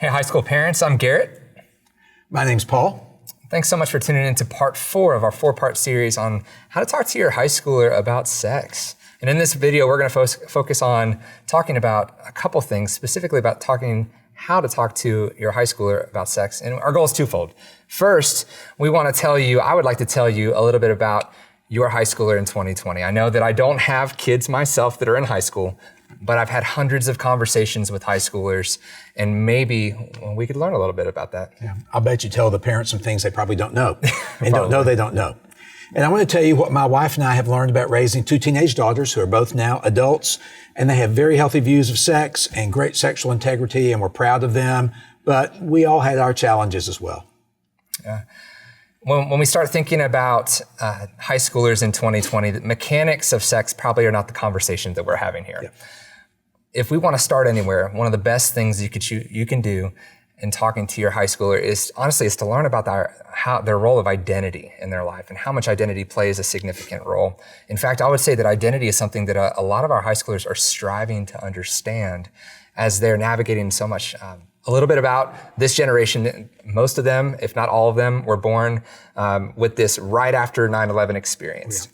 Hey, high school parents, I'm Garrett. My name's Paul. Thanks so much for tuning in to part 4 of our 4-part series on how to talk to your high schooler about sex. And in this video, we're going to focus on talking about a couple things, specifically about how to talk to your high schooler about sex. And our goal is twofold. First, I would like to tell you a little bit about your high schooler in 2020. I know that I don't have kids myself that are in high school, but I've had hundreds of conversations with high schoolers, and maybe we could learn a little bit about that. Yeah, I'll bet you tell the parents some things they probably don't know and don't know they don't know. And I want to tell you what my wife and I have learned about raising 2 teenage daughters who are both now adults, and they have very healthy views of sex and great sexual integrity, and we're proud of them, but we all had our challenges as well. Yeah. When we start thinking about high schoolers in 2020, the mechanics of sex probably are not the conversation that we're having here. Yeah. If we want to start anywhere, one of the best things you can do in talking to your high schooler is to learn about their role of identity in their life and how much identity plays a significant role. In fact, I would say that identity is something that a lot of our high schoolers are striving to understand as they're navigating so much. A little bit about this generation. Most of them, if not all of them, were born with this right after 9/11 experience.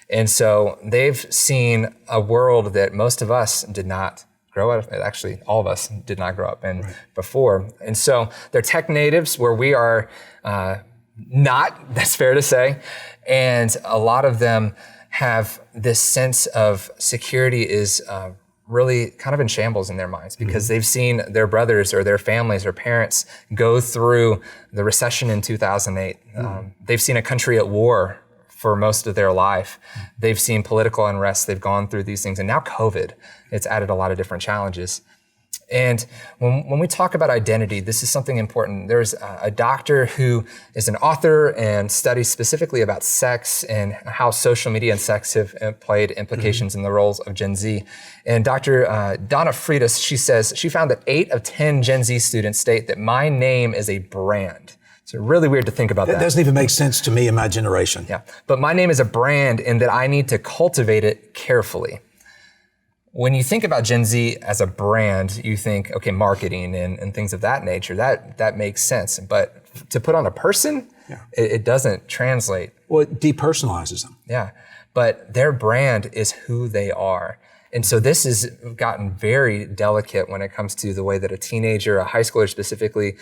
Yeah. And so they've seen a world that most of us did not grow up. Actually, all of us did not grow up in before. And so they're tech natives where we are not, that's fair to say. And a lot of them have this sense of security is really kind of in shambles in their minds because they've seen their brothers or their families or parents go through the recession in 2008. They've seen a country at war for most of their life. They've seen political unrest. They've gone through these things. And now COVID, it's added a lot of different challenges. And when we talk about identity, this is something important. There's a doctor who is an author and studies specifically about sex and how social media and sex have played implications in the roles of Gen Z. And Dr. Donna Freitas, she says, she found that 8 of 10 Gen Z students state that my name is a brand. It's really weird to think about that. That doesn't even make sense to me in my generation. Yeah, but my name is a brand in that I need to cultivate it carefully. When you think about Gen Z as a brand, you think, okay, marketing and things of that nature, that makes sense. But to put on a person, it doesn't translate. Well, it depersonalizes them. Yeah, but their brand is who they are. And so this has gotten very delicate when it comes to the way that a teenager, a high schooler specifically,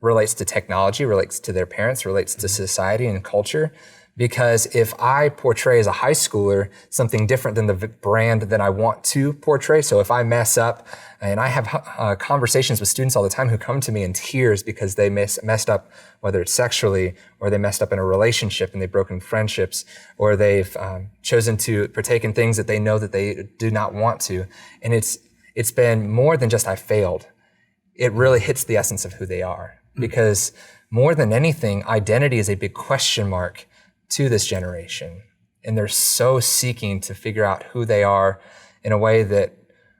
relates to technology, relates to their parents, relates to society and culture. Because if I portray as a high schooler something different than the brand that I want to portray, so if I mess up, and I have conversations with students all the time who come to me in tears because they messed up, whether it's sexually, or they messed up in a relationship and they've broken friendships, or they've chosen to partake in things that they know that they do not want to. And it's been more than just I failed. It really hits the essence of who they are. Because more than anything, identity is a big question mark to this generation. And they're so seeking to figure out who they are in a way that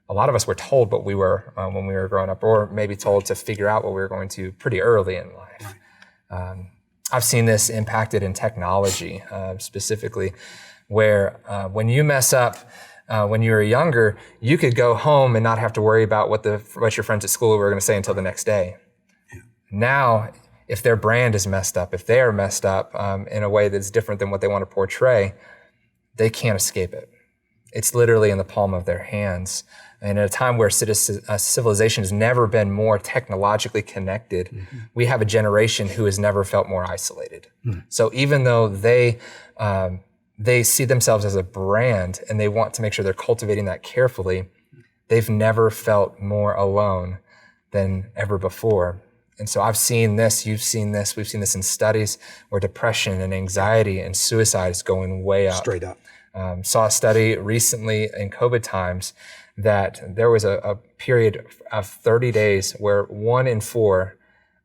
a lot of us were told what we were when we were growing up, or maybe told to figure out what we were going to pretty early in life. I've seen this impacted in technology specifically, where when you mess up, when you were younger, you could go home and not have to worry about what your friends at school were going to say until the next day. Now, if their brand is messed up, if they are messed up in a way that's different than what they want to portray, they can't escape it. It's literally in the palm of their hands. And at a time where civilization has never been more technologically connected, we have a generation who has never felt more isolated. So even though they see themselves as a brand and they want to make sure they're cultivating that carefully, they've never felt more alone than ever before. And so I've seen this, you've seen this, we've seen this in studies where depression and anxiety and suicide is going way up. Straight up. Saw a study recently in COVID times that there was a period of 30 days where 1 in 4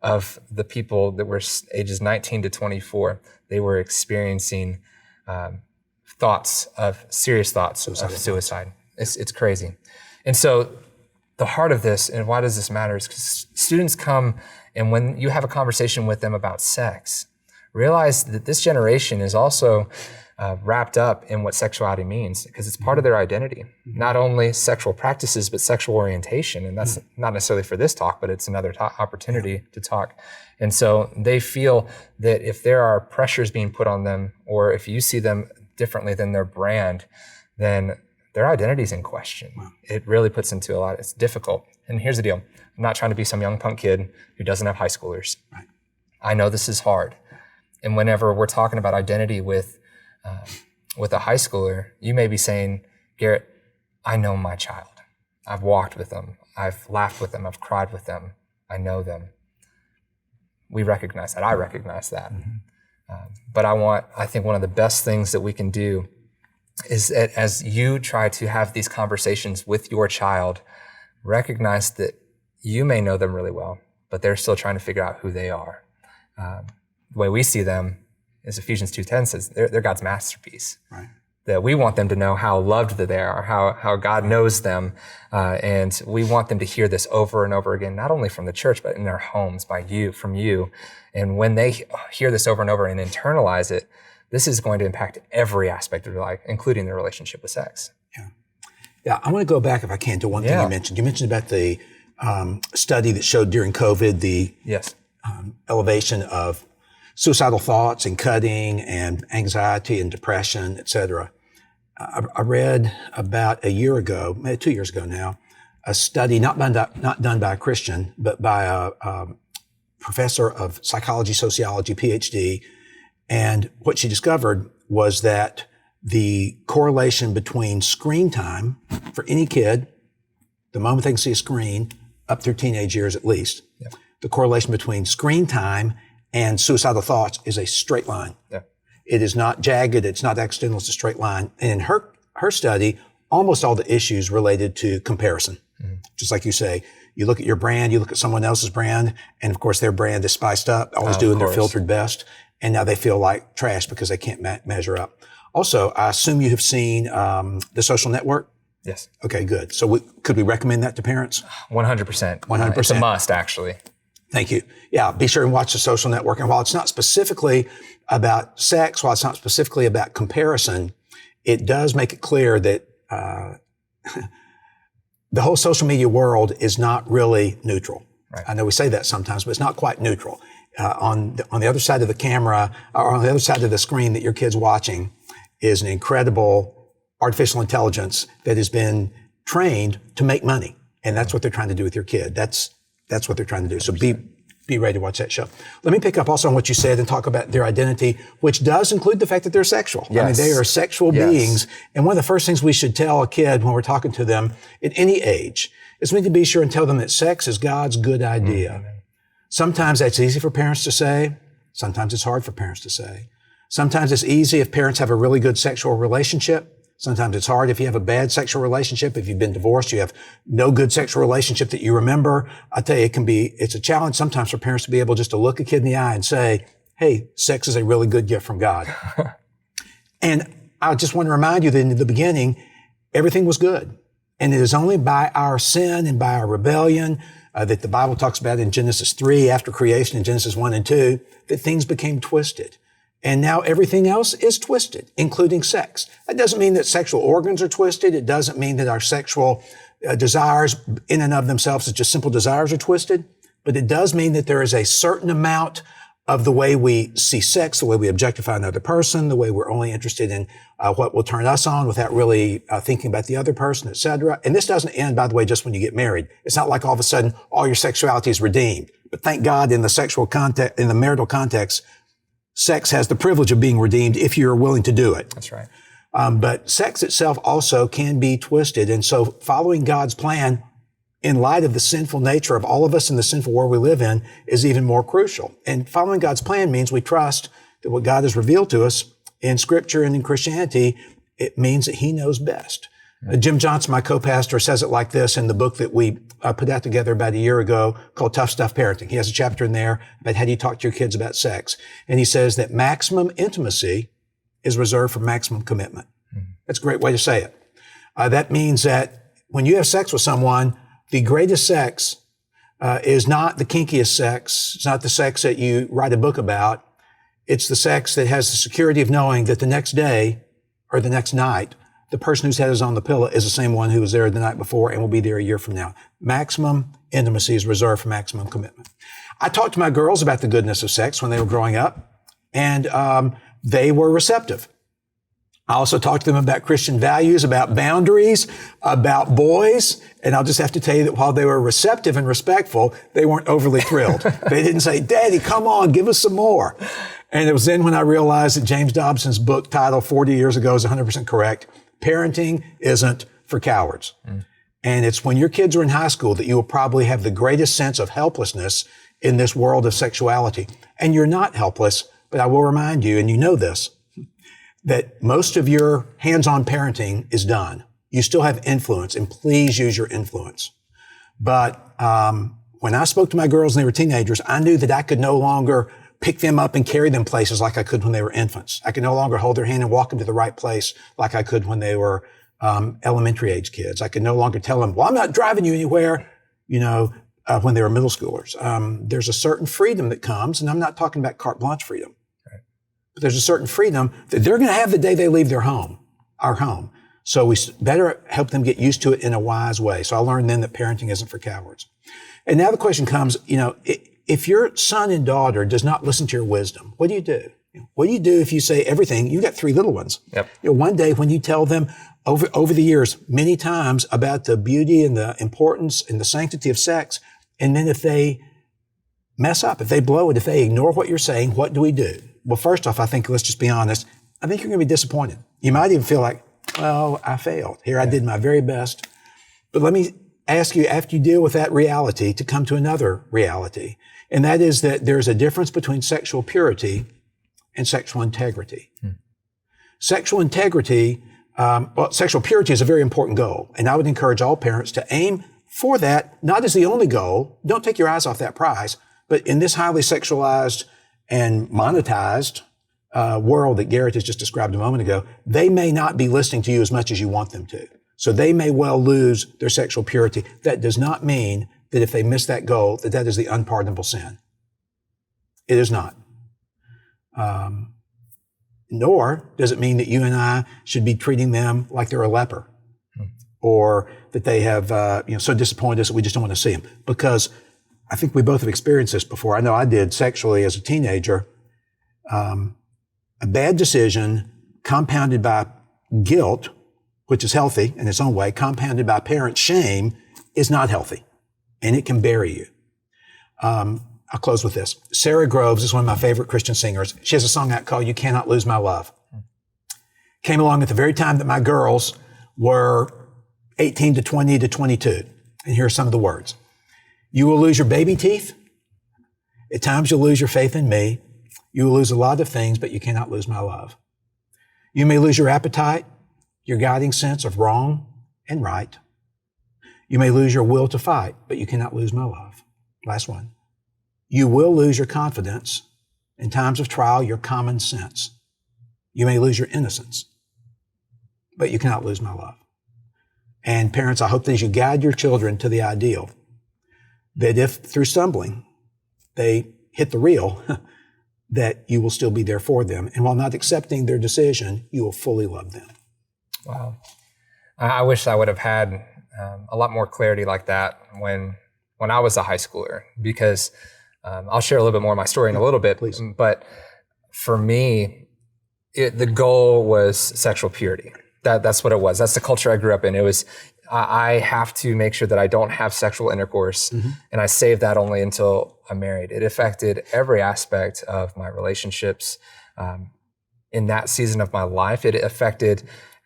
of the people that were ages 19 to 24, they were experiencing serious thoughts of suicide. It's crazy. And so the heart of this, and why does this matter, is because students come, and when you have a conversation with them about sex, realize that this generation is also wrapped up in what sexuality means, because it's part of their identity. Not only sexual practices, but sexual orientation. And that's not necessarily for this talk, but it's another opportunity to talk. And so they feel that if there are pressures being put on them, or if you see them differently than their brand, then their identity's in question. Wow. It really puts into a lot. It's difficult. And here's the deal. I'm not trying to be some young punk kid who doesn't have high schoolers. Right. I know this is hard. And whenever we're talking about identity with a high schooler, you may be saying, Garrett, I know my child. I've walked with them. I've laughed with them. I've cried with them. I know them. We recognize that. I recognize that. But I think one of the best things that we can do is that as you try to have these conversations with your child, recognize that you may know them really well, but they're still trying to figure out who they are. The way we see them is Ephesians 2:10 says they're God's masterpiece. Right. That we want them to know how loved that they are, how God knows them. And we want them to hear this over and over again, not only from the church, but in their homes, from you. And when they hear this over and over and internalize it, this is going to impact every aspect of their life, including their relationship with sex. Yeah, I want to go back, if I can, to one thing you mentioned. You mentioned about the study that showed during COVID the elevation of suicidal thoughts and cutting and anxiety and depression, et cetera. I read about a year ago, maybe 2 years ago now, a study not done by a Christian, but by a professor of psychology, sociology, PhD. And what she discovered was that the correlation between screen time for any kid, the moment they can see a screen, up through teenage years at least, the correlation between screen time and suicidal thoughts is a straight line. Yeah. It is not jagged, it's not accidental, it's a straight line. And in her study, almost all the issues related to comparison. Just like you say, you look at your brand, you look at someone else's brand, and of course their brand is spiced up, always doing their filtered best, and now they feel like trash because they can't measure up. Also, I assume you have seen The Social Network? Yes. Okay, good. So could we recommend that to parents? 100%. 100%. It's a must, actually. Thank you. Yeah, be sure and watch The Social Network. And while it's not specifically about sex, while it's not specifically about comparison, it does make it clear that the whole social media world is not really neutral. Right. I know we say that sometimes, but it's not quite neutral. On the other side of the camera, or on the other side of the screen that your kid's watching, is an incredible artificial intelligence that has been trained to make money. And that's what they're trying to do with your kid. That's what they're trying to do. So be ready to watch that show. Let me pick up also on what you said and talk about their identity, which does include the fact that they're sexual. Yes. I mean, they are sexual beings. And one of the first things we should tell a kid when we're talking to them at any age is we need to be sure and tell them that sex is God's good idea. Sometimes that's easy for parents to say. Sometimes it's hard for parents to say. Sometimes it's easy if parents have a really good sexual relationship. Sometimes it's hard if you have a bad sexual relationship. If you've been divorced, you have no good sexual relationship that you remember. I tell you, it's a challenge sometimes for parents to be able just to look a kid in the eye and say, hey, sex is a really good gift from God. And I just want to remind you that in the beginning, everything was good. And it is only by our sin and by our rebellion that the Bible talks about in Genesis 3, after creation, in Genesis 1 and 2, that things became twisted. And now everything else is twisted, including sex. That doesn't mean that sexual organs are twisted. It doesn't mean that our sexual desires in and of themselves as just simple desires are twisted. But it does mean that there is a certain amount of the way we see sex, the way we objectify another person, the way we're only interested in what will turn us on without really thinking about the other person, et cetera. And this doesn't end, by the way, just when you get married. It's not like all of a sudden all your sexuality is redeemed. But thank God in the sexual context, in the marital context, sex has the privilege of being redeemed if you're willing to do it. That's right. But sex itself also can be twisted. And so following God's plan in light of the sinful nature of all of us in the sinful world we live in is even more crucial. And following God's plan means we trust that what God has revealed to us in Scripture and in Christianity, it means that He knows best. Jim Johnson, my co-pastor, says it like this in the book that we put out together about a year ago called Tough Stuff Parenting. He has a chapter in there about how do you talk to your kids about sex. And he says that maximum intimacy is reserved for maximum commitment. That's a great way to say it. That means that when you have sex with someone, the greatest sex is not the kinkiest sex. It's not the sex that you write a book about. It's the sex that has the security of knowing that the next day or the next night, the person whose head is on the pillow is the same one who was there the night before and will be there a year from now. Maximum intimacy is reserved for maximum commitment. I talked to my girls about the goodness of sex when they were growing up, and they were receptive. I also talked to them about Christian values, about boundaries, about boys. And I'll just have to tell you that while they were receptive and respectful, they weren't overly thrilled. They didn't say, Daddy, come on, give us some more. And it was then when I realized that James Dobson's book title 40 years ago is 100% correct. Parenting isn't for cowards. And it's when your kids are in high school that you will probably have the greatest sense of helplessness in this world of sexuality. And you're not helpless, but I will remind you, and you know this, that most of your hands-on parenting is done. You still have influence, and please use your influence. But when I spoke to my girls and they were teenagers, I knew that I could no longer pick them up and carry them places like I could when they were infants. I could no longer hold their hand and walk them to the right place like I could when they were elementary age kids. I could no longer tell them, well, I'm not driving you anywhere, when they were middle schoolers. There's a certain freedom that comes, and I'm not talking about carte blanche freedom. But there's a certain freedom that they're going to have the day they leave their home, our home. So we better help them get used to it in a wise way. So I learned then that parenting isn't for cowards. And now the question comes, if your son and daughter does not listen to your wisdom, what do you do? What do you do if you say everything? You've got 3 little ones. Yep. One day when you tell them over the years, many times about the beauty and the importance and the sanctity of sex, and then if they mess up, if they blow it, if they ignore what you're saying, what do we do? Well, first off, I think, let's just be honest, I think you're going to be disappointed. You might even feel like, well, I failed. Here I did my very best. But let me ask you, after you deal with that reality, to come to another reality. And that is that there's a difference between sexual purity and sexual integrity. Sexual integrity, sexual purity is a very important goal. And I would encourage all parents to aim for that, not as the only goal. Don't take your eyes off that prize. But in this highly sexualized and monetized world that Garrett has just described a moment ago, they may not be listening to you as much as you want them to. So they may well lose their sexual purity. That does not mean that if they miss that goal, that is the unpardonable sin. It is not. Nor does it mean that you and I should be treating them like they're a leper, or that they have so disappointed us that we just don't want to see them. Because I think we both have experienced this before. I know I did sexually as a teenager. A bad decision compounded by guilt, which is healthy in its own way, compounded by parent shame, is not healthy, and it can bury you. I'll close with this. Sarah Groves is one of my favorite Christian singers. She has a song out called You Cannot Lose My Love. Came along at the very time that my girls were 18 to 20 to 22. And here are some of the words. You will lose your baby teeth. At times you'll lose your faith in me. You will lose a lot of things, but you cannot lose my love. You may lose your appetite, your guiding sense of wrong and right. You may lose your will to fight, but you cannot lose my love. Last one. You will lose your confidence. In times of trial, your common sense. You may lose your innocence, but you cannot lose my love. And parents, I hope that as you guide your children to the ideal, that if through stumbling they hit the reel, that you will still be there for them. And while not accepting their decision, you will fully love them. Wow. I wish I would have had a lot more clarity like that when I was a high schooler, because I'll share a little bit more of my story in a little bit. Please. But for me, the goal was sexual purity. That's what it was. That's the culture I grew up in. It was, I have to make sure that I don't have sexual intercourse, and I save that only until I'm married. It affected every aspect of my relationships in that season of my life. It affected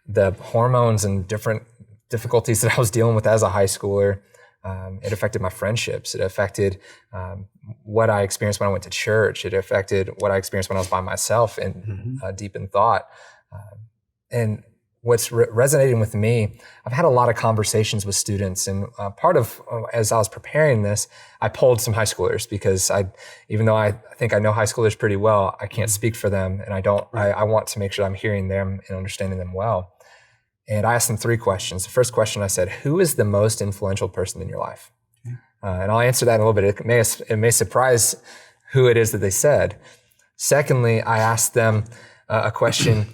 the hormones and different difficulties that I was dealing with as a high schooler. It affected my friendships. It affected what I experienced when I went to church. It affected what I experienced when I was by myself and deep in thought. And what's resonating with me, I've had a lot of conversations with students, and part of, as I was preparing this, I polled some high schoolers, because even though I think I know high schoolers pretty well, I can't speak for them, and I want to make sure I'm hearing them and understanding them well. And I asked them 3 questions. The first question I said, who is the most influential person in your life? And I'll answer that in a little bit. It may surprise who it is that they said. Secondly, I asked them a question.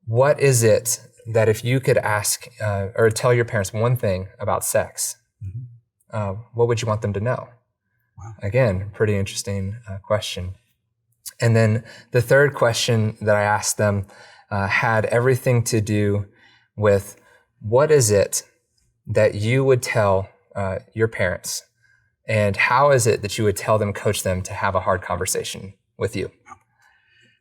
What is it that if you could ask or tell your parents one thing about sex, what would you want them to know? Wow. Again, pretty interesting question. And then the third question that I asked them had everything to do with what is it that you would tell your parents, and how is it that you would tell them, coach them to have a hard conversation with you?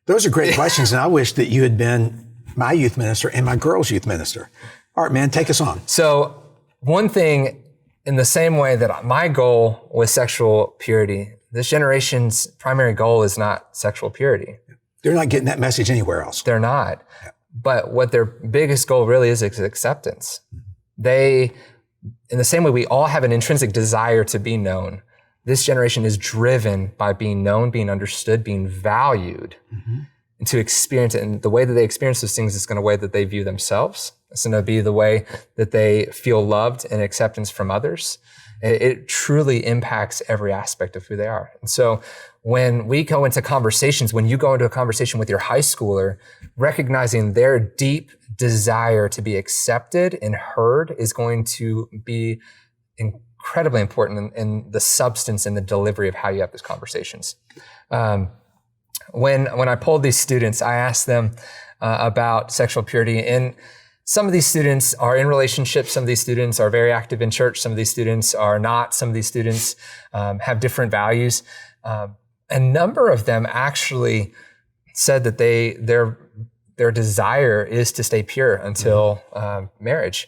Those are great questions, and I wish that you had been my youth minister and my girls' youth minister. All right, man, take us on. So one thing, in the same way that my goal was sexual purity, this generation's primary goal is not sexual purity. They're not getting that message anywhere else. They're not. Yeah. But what their biggest goal really is acceptance. They, in the same way we all have an intrinsic desire to be known, this generation is driven by being known, being understood, being valued, and to experience it. And the way that they experience those things is going to be the way that they view themselves. It's going to be the way that they feel loved and acceptance from others. It truly impacts every aspect of who they are. And so when we go into conversations, when you go into a conversation with your high schooler, recognizing their deep desire to be accepted and heard is going to be incredibly important in the substance and the delivery of how you have these conversations. When I polled these students, I asked them about sexual purity, and some of these students are in relationships. Some of these students are very active in church. Some of these students are not. Some of these students have different values. A number of them actually said that their desire is to stay pure until marriage,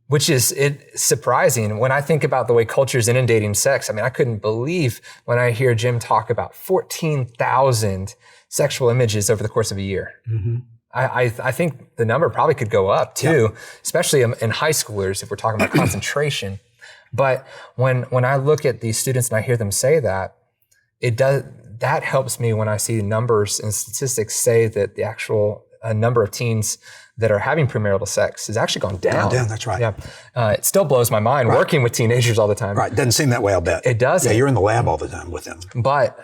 which is surprising. When I think about the way culture is inundating sex, I mean, I couldn't believe when I hear Jim talk about 14,000 sexual images over the course of a year. I think the number probably could go up too, especially in high schoolers if we're talking about concentration. But when I look at these students and I hear them say that, that helps me when I see numbers and statistics say that the actual number of teens that are having premarital sex has actually gone down. That's right. Yeah, it still blows my mind working with teenagers all the time. Right, doesn't seem that way, I'll bet. It doesn't. Yeah, you're in the lab all the time with them. But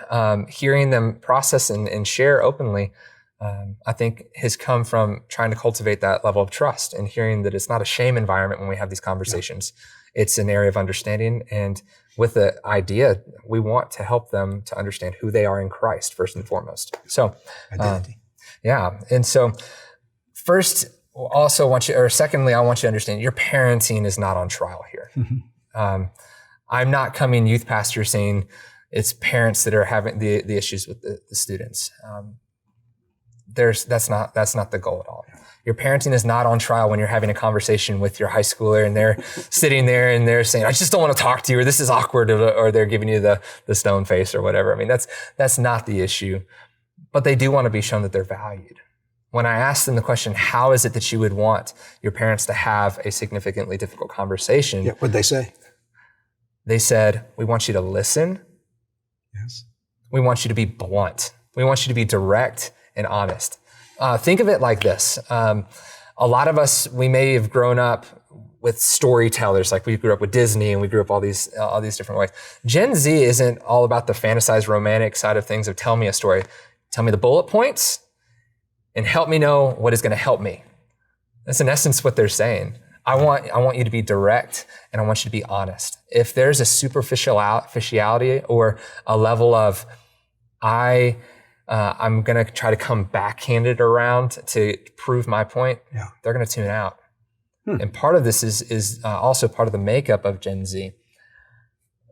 hearing them process and share openly, I think has come from trying to cultivate that level of trust and hearing that it's not a shame environment when we have these conversations. Yeah. It's an area of understanding, and with the idea, we want to help them to understand who they are in Christ first and foremost. So, identity. And so first, secondly, I want you to understand your parenting is not on trial here. I'm not coming youth pastor saying it's parents that are having the issues with the students. That's not the goal at all. Your parenting is not on trial when you're having a conversation with your high schooler and they're sitting there and they're saying, I just don't want to talk to you, or this is awkward, or they're giving you the stone face or whatever. I mean, that's not the issue, but they do want to be shown that they're valued. When I asked them the question, how is it that you would want your parents to have a significantly difficult conversation? Yeah, what'd they say? They said, we want you to listen. Yes. We want you to be blunt. We want you to be direct and honest. Think of it like this. A lot of us, we may have grown up with storytellers, like we grew up with Disney and we grew up all these different ways. Gen Z isn't all about the fantasized romantic side of things of tell me a story. Tell me the bullet points and help me know what is going to help me. That's in essence what they're saying. I want you to be direct and I want you to be honest. If there's a superficiality or a level of I'm going to try to come backhanded around to prove my point, they're going to tune out. And part of this is also part of the makeup of Gen Z.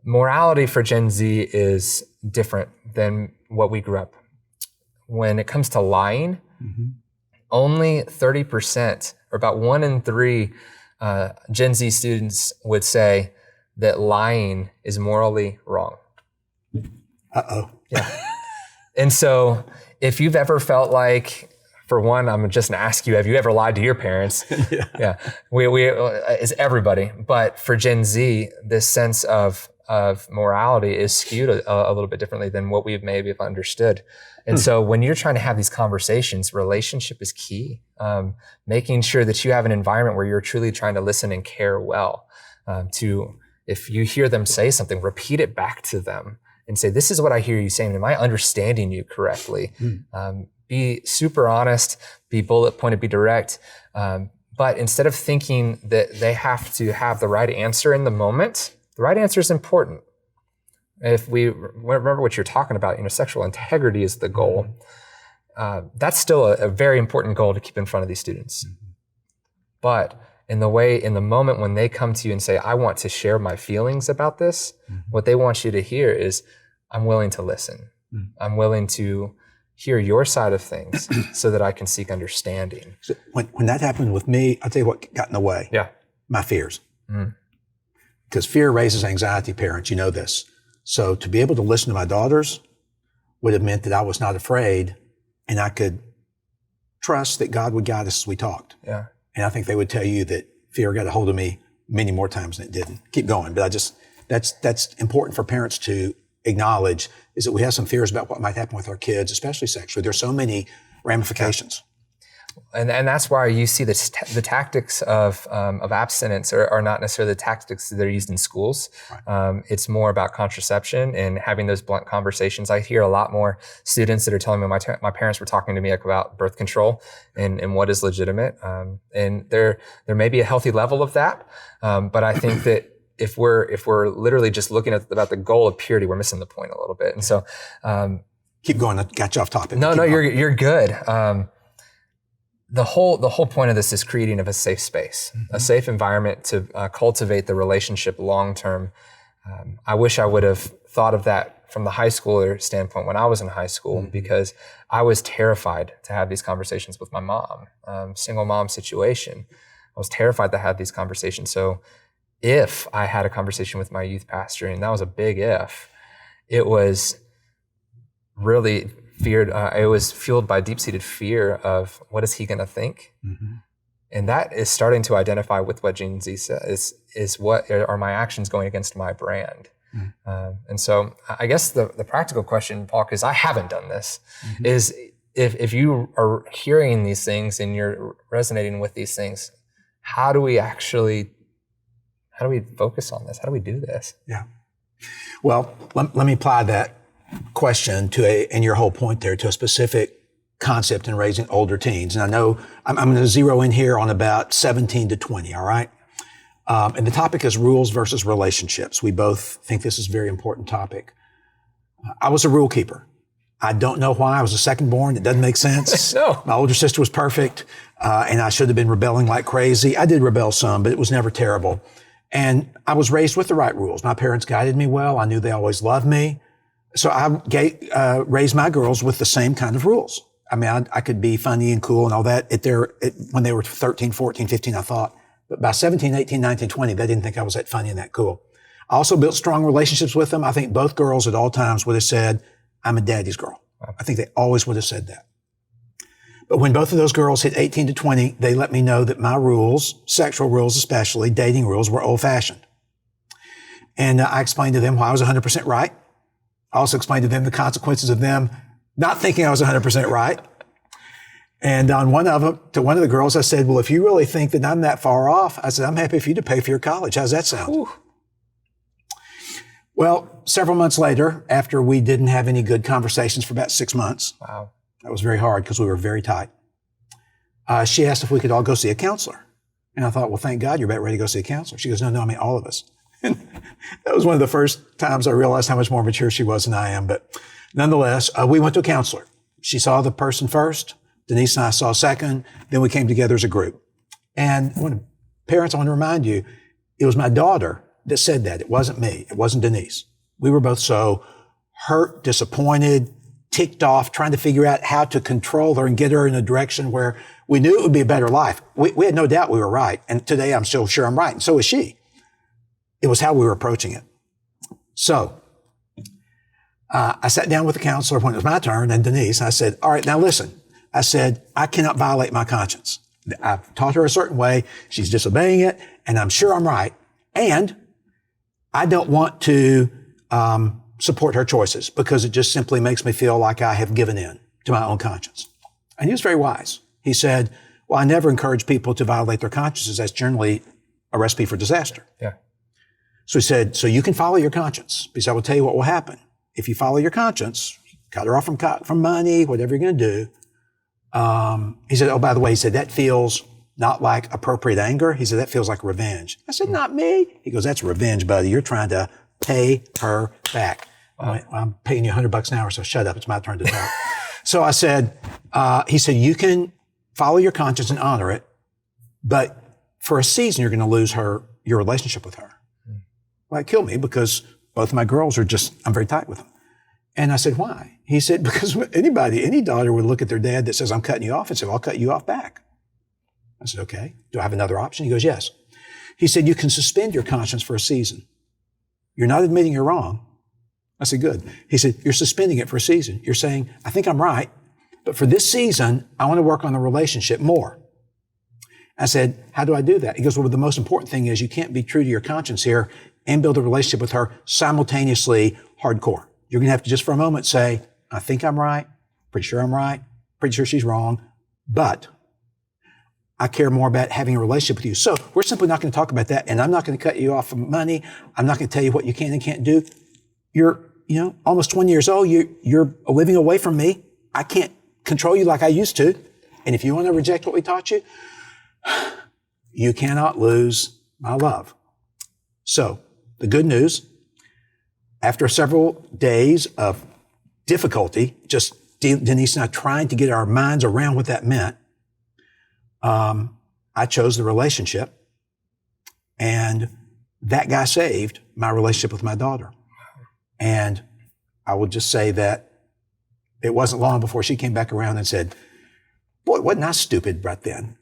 Morality for Gen Z is different than what we grew up. When it comes to lying, only 30%, or about 1 in 3 Gen Z students would say that lying is morally wrong. Uh-oh. Yeah. And so if you've ever felt like, for one, I'm just going to ask you, have you ever lied to your parents? Yeah. We is everybody. But for Gen Z, this sense of morality is skewed a little bit differently than what we maybe have understood. And so when you're trying to have these conversations, relationship is key. Making sure that you have an environment where you're truly trying to listen and care well. If you hear them say something, repeat it back to them. and say, this is what I hear you saying. Am I understanding you correctly? Be super honest, be bullet pointed, be direct. But instead of thinking that they have to have the right answer in the moment, the right answer is important. If we remember what you're talking about, sexual integrity is the goal. That's still a very important goal to keep in front of these students. But in the moment when they come to you and say, I want to share my feelings about this, what they want you to hear is, I'm willing to listen. I'm willing to hear your side of things so that I can seek understanding. So when that happened with me, I'll tell you what got in the way. Yeah. My fears. Because fear raises anxiety, parents, you know this. So to be able to listen to my daughters would have meant that I was not afraid and I could trust that God would guide us as we talked. Yeah. And I think they would tell you that fear got a hold of me many more times than it didn't. Keep going. But that's important for parents to acknowledge, is that we have some fears about what might happen with our kids, especially sexually. There's so many ramifications. And that's why you see the tactics of abstinence are not necessarily the tactics that are used in schools. Right. It's more about contraception and having those blunt conversations. I hear a lot more students that are telling me my parents were talking to me about birth control and what is legitimate. And there may be a healthy level of that, but I think that if we're literally just looking at about the goal of purity, we're missing the point a little bit. And so, keep going. I got you off topic. No, you're good. The whole point of this is creating of a safe space, a safe environment to cultivate the relationship long term. I wish I would have thought of that from the high schooler standpoint when I was in high school, because I was terrified to have these conversations with my mom, single mom situation. I was terrified to have these conversations. So if I had a conversation with my youth pastor, and that was a big if, it was really feared. It was fueled by deep-seated fear of what is he going to think? And that is starting to identify with what Gen Z says, is what are my actions going against my brand? And so I guess the practical question, Paul, because I haven't done this, is if you are hearing these things and you're resonating with these things, how do we focus on this? How do we do this? Yeah. Well, let me apply that question and your whole point there, to a specific concept in raising older teens. And I know I'm going to zero in here on about 17 to 20, all right? And the topic is rules versus relationships. We both think this is a very important topic. I was a rule keeper. I don't know why. I was a second born. It doesn't make sense. No. My older sister was perfect, and I should have been rebelling like crazy. I did rebel some, but it was never terrible. And I was raised with the right rules. My parents guided me well. I knew they always loved me. So I raised my girls with the same kind of rules. I mean, I could be funny and cool and all that when they were 13, 14, 15, I thought. But by 17, 18, 19, 20, they didn't think I was that funny and that cool. I also built strong relationships with them. I think both girls at all times would have said, I'm a daddy's girl. I think they always would have said that. But when both of those girls hit 18 to 20, they let me know that my rules, sexual rules especially, dating rules, were old-fashioned. And I explained to them why I was 100% right. I also explained to them the consequences of them not thinking I was 100% right. And on one of the girls, I said, well, if you really think that I'm that far off, I said, I'm happy for you to pay for your college. How's that sound? Ooh. Well, several months later, after we didn't have any good conversations for about 6 months, wow, that was very hard because we were very tight, she asked if we could all go see a counselor. And I thought, well, thank God you're about ready to go see a counselor. She goes, no, I mean all of us. And that was one of the first times I realized how much more mature she was than I am. But nonetheless, we went to a counselor. She saw the person first. Denise and I saw second. Then we came together as a group. And parents, I want to remind you, it was my daughter that said that. It wasn't me. It wasn't Denise. We were both so hurt, disappointed, ticked off, trying to figure out how to control her and get her in a direction where we knew it would be a better life. We had no doubt we were right. And today I'm still sure I'm right. And so is she. It was how we were approaching it. So I sat down with the counselor when it was my turn and Denise. I said, all right, now listen. I said, I cannot violate my conscience. I've taught her a certain way. She's disobeying it. And I'm sure I'm right. And I don't want to support her choices because it just simply makes me feel like I have given in to my own conscience. And he was very wise. He said, well, I never encourage people to violate their consciences. That's generally a recipe for disaster. Yeah. So he said, so you can follow your conscience because I will tell you what will happen. if you follow your conscience, cut her off from money, whatever you're going to do. He said, oh, by the way, he said, that feels not like appropriate anger. He said, that feels like revenge. I said, not me. He goes, that's revenge, buddy. You're trying to pay her back. Wow. I went, well, I'm paying you $100 an hour, so shut up. It's my turn to talk. So I said, he said, you can follow your conscience and honor it, but for a season, you're going to lose your relationship with her. Well, it killed me because both of my girls are I'm very tight with them. And I said, why? He said, because any daughter would look at their dad that says, I'm cutting you off, and say, well, I'll cut you off back. I said, okay. Do I have another option? He goes, yes. He said, you can suspend your conscience for a season. You're not admitting you're wrong. I said, good. He said, you're suspending it for a season. You're saying, I think I'm right, but for this season, I want to work on the relationship more. I said, how do I do that? He goes, well, the most important thing is you can't be true to your conscience here and build a relationship with her simultaneously hardcore. You're going to have to just for a moment say, I think I'm right, pretty sure I'm right, pretty sure she's wrong, but I care more about having a relationship with you. So we're simply not going to talk about that, and I'm not going to cut you off of money. I'm not going to tell you what you can and can't do. You're, almost 20 years old. You're living away from me. I can't control you like I used to. And if you want to reject what we taught you, you cannot lose my love. So the good news, after several days of difficulty, just Denise and I trying to get our minds around what that meant, I chose the relationship, and that guy saved my relationship with my daughter. And I would just say that it wasn't long before she came back around and said, boy, wasn't I stupid right then?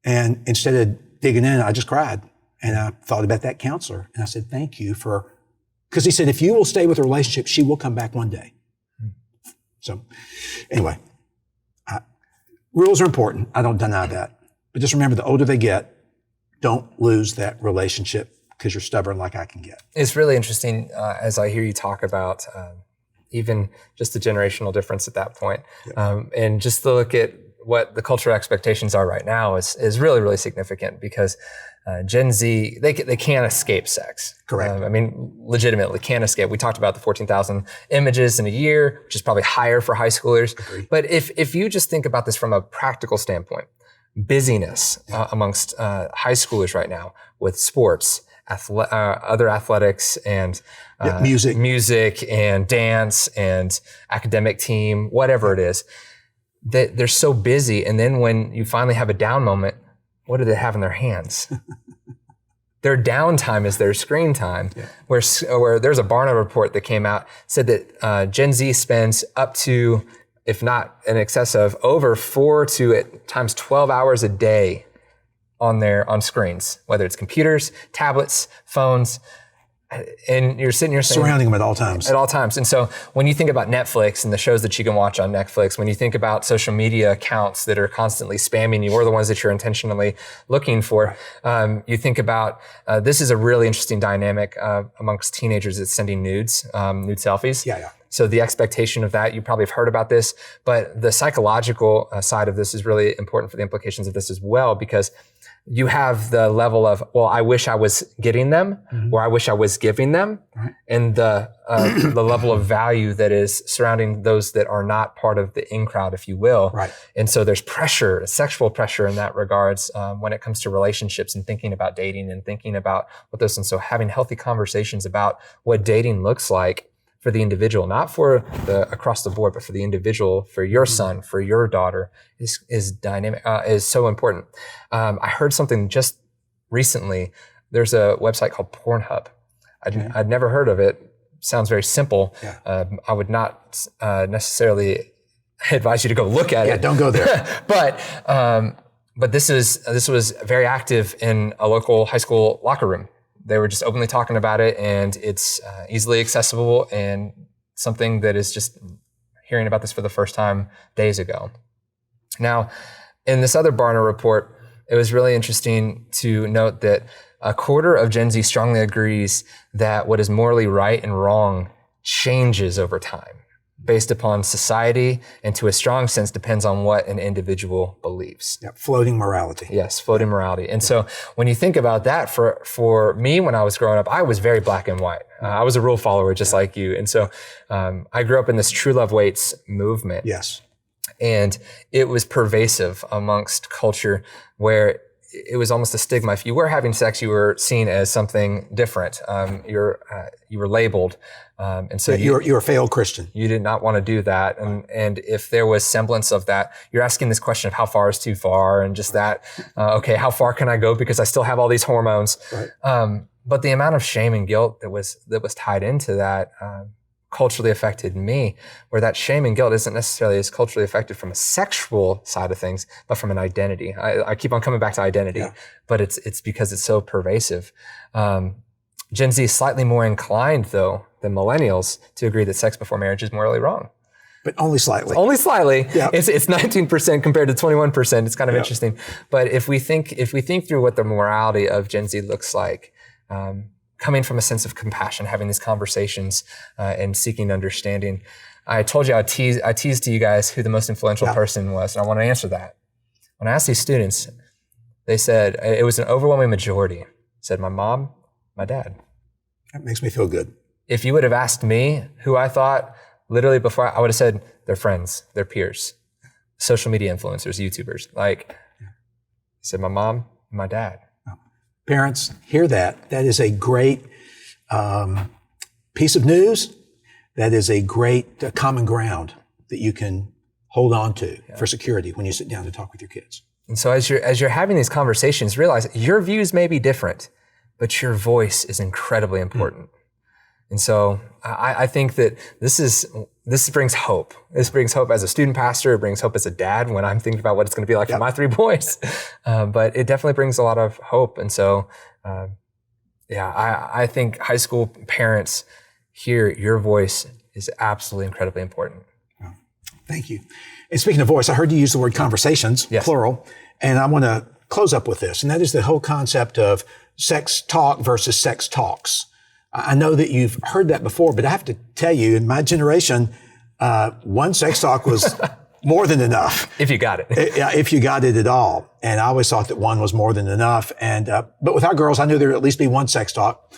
And instead of digging in, I just cried. And I thought about that counselor. And I said, thank you because he said, if you will stay with a relationship, she will come back one day. So anyway, rules are important. I don't deny that. But just remember, the older they get, don't lose that relationship because you're stubborn like I can get. It's really interesting as I hear you talk about even just the generational difference at that point. Yep. And just to look at what the cultural expectations are right now is really, really significant because Gen Z, they can't escape sex. Correct. Legitimately can't escape. We talked about the 14,000 images in a year, which is probably higher for high schoolers. Agreed. But if you just think about this from a practical standpoint, busyness amongst high schoolers right now with sports, other athletics and music and dance and academic team, whatever it is, they're so busy. And then when you finally have a down moment, what do they have in their hands? Their downtime is their screen time, where there's a Barna report that came out, said that Gen Z spends up to, if not in excess of, over 4 to at times 12 hours a day on screens, whether it's computers, tablets, phones, and you're sitting here saying, surrounding them at all times. At all times. And so when you think about Netflix and the shows that you can watch on Netflix, when you think about social media accounts that are constantly spamming you or the ones that you're intentionally looking for, you think about, this is a really interesting dynamic amongst teenagers that's sending nudes, nude selfies. Yeah. So the expectation of that, you probably have heard about this, but the psychological side of this is really important for the implications of this as well, because you have the level of, well, I wish I was getting them, or I wish I was giving them, and the level of value that is surrounding those that are not part of the in crowd, if you will. Right. And so there's pressure, sexual pressure in that regards, when it comes to relationships and thinking about dating and thinking about what those, and so having healthy conversations about what dating looks like for the individual, not for the across the board, but for the individual, for your son, for your daughter, is dynamic, is so important. I heard something just recently. There's a website called Pornhub. I'd never heard of it. Sounds very simple. Yeah. I would not necessarily advise you to go look at it. Yeah, don't go there. But this was very active in a local high school locker room. They were just openly talking about it, and it's easily accessible and something that is just hearing about this for the first time days ago. Now, in this other Barna report, it was really interesting to note that a quarter of Gen Z strongly agrees that what is morally right and wrong changes over time. based upon society, and to a strong sense depends on what an individual believes. Yeah, floating morality. Yes, floating morality. And so when you think about that, for me, when I was growing up, I was very black and white. I was a rule follower just like you. And so I grew up in this true love waits movement. Yes. And it was pervasive amongst culture where it was almost a stigma. If you were having sex, you were seen as something different. You were labeled. And so you're a failed Christian. You did not want to do that. And if there was semblance of that, you're asking this question of how far is too far, and just that, okay, how far can I go because I still have all these hormones? Right. But the amount of shame and guilt that was tied into that culturally affected me, where that shame and guilt isn't necessarily as culturally affected from a sexual side of things, but from an identity. I keep on coming back to identity, but it's because it's so pervasive. Gen Z is slightly more inclined, though, than millennials to agree that sex before marriage is morally wrong. But only slightly. Only slightly. Yep. It's 19% compared to 21%. It's kind of interesting. But if we think through what the morality of Gen Z looks like, coming from a sense of compassion, having these conversations, and seeking understanding. I told you I teased to you guys who the most influential person was, and I want to answer that. When I asked these students, they said, it was an overwhelming majority, said my mom, my dad. That makes me feel good. If you would have asked me who I thought, literally before, I would have said their friends, their peers, social media influencers, YouTubers. Like, I said my mom, my dad. Parents, hear that. That is a great piece of news. That is a great common ground that you can hold on to for security when you sit down to talk with your kids. And so as you're having these conversations, realize your views may be different, but your voice is incredibly important. And so I think that this brings hope. This brings hope as a student pastor. It brings hope as a dad when I'm thinking about what it's going to be like for my 3 boys. But it definitely brings a lot of hope. And so, I think high school parents hear your voice is absolutely incredibly important. Thank you. And speaking of voice, I heard you use the word conversations, plural, and I want to close up with this. And that is the whole concept of sex talk versus sex talks. I know that you've heard that before, but I have to tell you, in my generation, one sex talk was more than enough. If you got it. If you got it at all. And I always thought that one was more than enough. And but with our girls, I knew there would at least be one sex talk.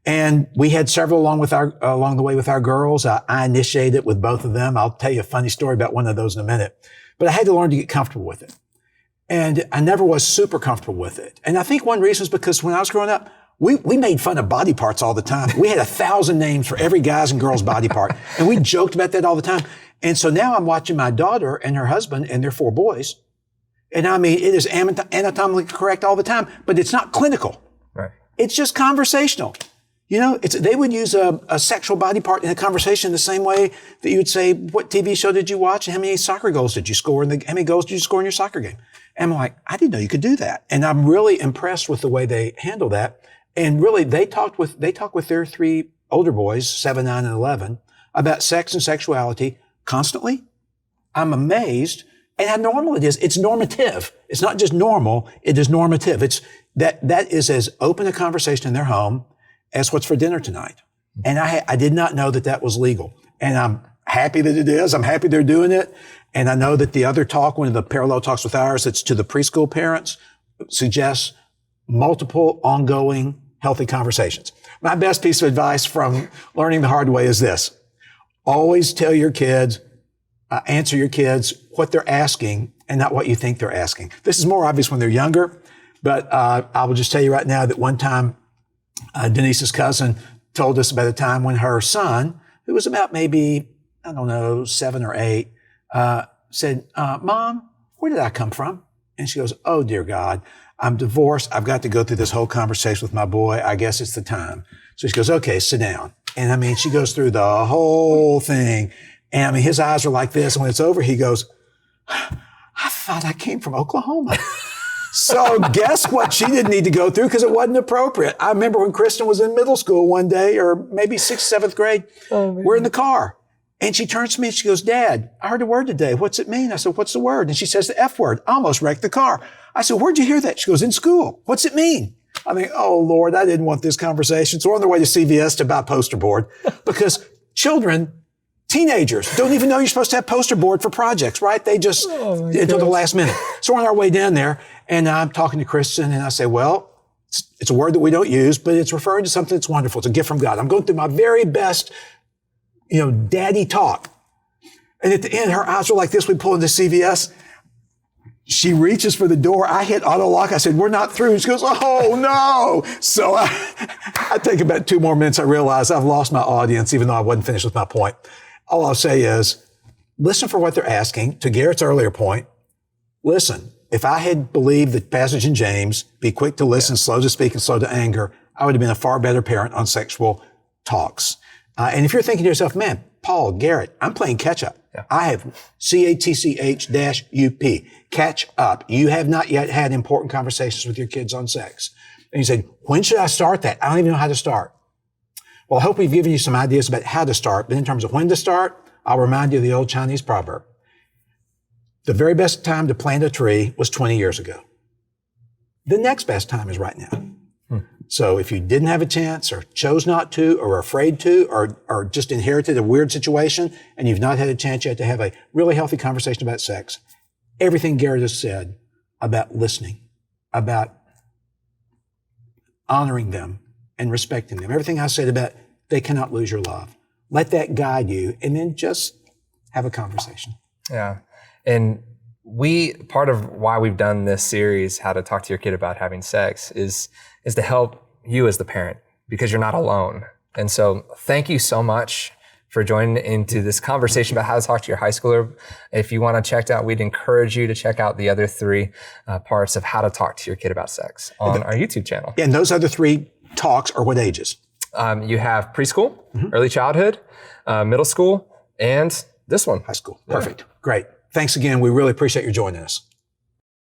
And we had several along the way with our girls. I initiated it with both of them. I'll tell you a funny story about one of those in a minute. But I had to learn to get comfortable with it. And I never was super comfortable with it. And I think one reason is because when I was growing up, we made fun of body parts all the time. We had 1,000 names for every guy's and girl's body part. And we joked about that all the time. And so now I'm watching my daughter and her husband and their 4 boys. And I mean, it is anatomically correct all the time, but it's not clinical. Right. It's just conversational. You know, they would use a sexual body part in a conversation the same way that you would say, what TV show did you watch? And how many soccer goals did you score? How many goals did you score in your soccer game? And I'm like, I didn't know you could do that. And I'm really impressed with the way they handle that. And really, they talk with their 3 older boys, 7, 9, and 11, about sex and sexuality constantly. I'm amazed at how normal it is. It's normative. It's not just normal. It is normative. It's that is as open a conversation in their home as what's for dinner tonight. And I did not know that was legal. And I'm happy that it is. I'm happy they're doing it. And I know that the other talk, one of the parallel talks with ours, that's to the preschool parents, suggests multiple ongoing healthy conversations. My best piece of advice from learning the hard way is this. Always tell your kids, answer your kids what they're asking and not what you think they're asking. This is more obvious when they're younger, but I will just tell you right now that one time Denise's cousin told us about a time when her son, who was about maybe, 7 or 8, said, Mom, where did I come from? And she goes, oh, dear God, I'm divorced. I've got to go through this whole conversation with my boy. I guess it's the time. So she goes, okay, sit down. And I mean, she goes through the whole thing. And I mean, his eyes are like this. And when it's over, he goes, I thought I came from Oklahoma. So guess what she didn't need to go through because it wasn't appropriate. I remember when Kristen was in middle school one day, or maybe 6th, 7th grade, we're in the car. And she turns to me and she goes, Dad, I heard a word today. What's it mean? I said, what's the word? And she says the F word. I almost wrecked the car. I said, where'd you hear that? She goes, in school. What's it mean? I mean, oh Lord, I didn't want this conversation. So we're on the way to CVS to buy a poster board because children Teenagers don't even know you're supposed to have poster board for projects, right? They just, until the last minute. So we're on our way down there, and I'm talking to Kristen, and I say, well, it's a word that we don't use, but it's referring to something that's wonderful. It's a gift from God. I'm going through my very best, daddy talk. And at the end, her eyes were like this. We pull into CVS. She reaches for the door. I hit auto lock. I said, we're not through. She goes, oh no. So I take about 2 more minutes. I realize I've lost my audience, even though I wasn't finished with my point. All I'll say is listen for what they're asking. To Garrett's earlier point, listen. If I had believed the passage in James, be quick to listen, slow to speak, and slow to anger, I would have been a far better parent on sexual talks. And if you're thinking to yourself, man, Paul, Garrett, I'm playing catch up. Yeah. I have CATCH-UP, catch up. You have not yet had important conversations with your kids on sex. And you say, when should I start that? I don't even know how to start. Well, I hope we've given you some ideas about how to start, but in terms of when to start, I'll remind you of the old Chinese proverb. The very best time to plant a tree was 20 years ago. The next best time is right now. So if you didn't have a chance or chose not to or are afraid to or just inherited a weird situation and you've not had a chance yet to have a really healthy conversation about sex, everything Garrett has said about listening, about honoring them and respecting them, everything I said about they cannot lose your love, let that guide you and then just have a conversation. Yeah. And part of why we've done this series, How to Talk to Your Kid About Having Sex, is to help you as the parent, because you're not alone. And so thank you so much for joining into this conversation about how to talk to your high schooler. If you want to check it out, we'd encourage you to check out the other 3 parts of how to talk to your kid about sex on our YouTube channel. And those other 3 talks are what ages? You have preschool, early childhood, middle school, and this one. High school. Perfect. Great. Thanks again. We really appreciate you joining us.